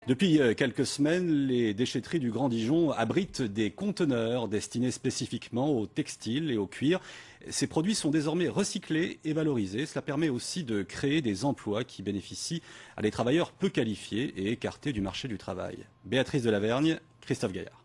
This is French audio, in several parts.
Depuis quelques semaines, les déchetteries du Grand Dijon abritent des conteneurs destinés spécifiquement au textile et au cuir. Ces produits sont désormais recyclés et valorisés. Cela permet aussi de créer des emplois qui bénéficient à des travailleurs peu qualifiés et écartés du marché du travail. Béatrice Delavergne, Christophe Gaillard.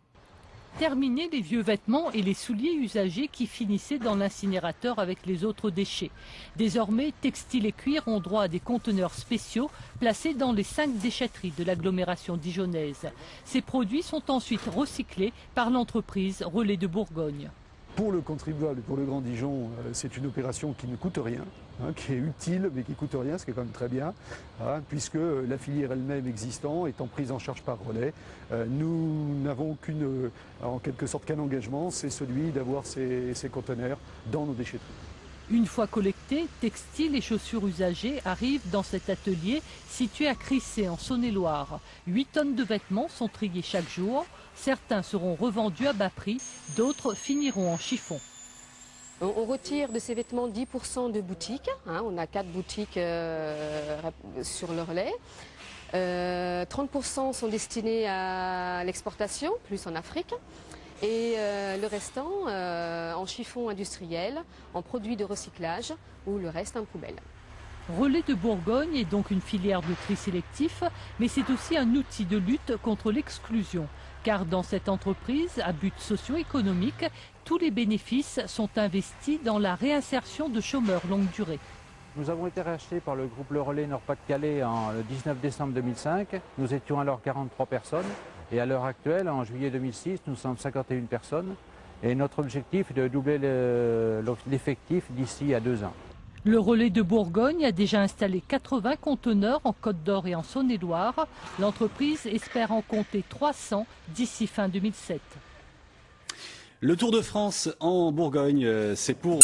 Terminer les vieux vêtements et les souliers usagés qui finissaient dans l'incinérateur avec les autres déchets. Désormais, textiles et cuir ont droit à des conteneurs spéciaux placés dans les 5 déchetteries de l'agglomération dijonnaise. Ces produits sont ensuite recyclés par l'entreprise Relais de Bourgogne. Pour le contribuable et pour le Grand Dijon, c'est une opération qui ne coûte rien, qui est utile mais qui ne coûte rien, ce qui est quand même très bien, puisque la filière elle-même existant étant prise en charge par Relais, nous n'avons en quelque sorte qu'un engagement, c'est celui d'avoir ces conteneurs dans nos déchetteries. Une fois collectés, textiles et chaussures usagées arrivent dans cet atelier situé à Crissey en Saône-et-Loire. 8 tonnes de vêtements sont triés chaque jour. Certains seront revendus à bas prix, d'autres finiront en chiffon. On retire de ces vêtements 10% de boutiques. On a 4 boutiques sur le Relais. 30% sont destinés à l'exportation, plus en Afrique. Et le restant en chiffon industriel, en produits de recyclage ou le reste en poubelle. Relais de Bourgogne est donc une filière de tri sélectif, mais c'est aussi un outil de lutte contre l'exclusion. Car dans cette entreprise à but socio-économique, tous les bénéfices sont investis dans la réinsertion de chômeurs longue durée. Nous avons été rachetés par le groupe Le Relais Nord-Pas-de-Calais le 19 décembre 2005. Nous étions alors 43 personnes et à l'heure actuelle, en juillet 2006, nous sommes 51 personnes. Et notre objectif est de doubler l'effectif d'ici à 2 ans. Le Relais de Bourgogne a déjà installé 80 conteneurs en Côte d'Or et en Saône-et-Loire. L'entreprise espère en compter 300 d'ici fin 2007. Le Tour de France en Bourgogne, c'est pour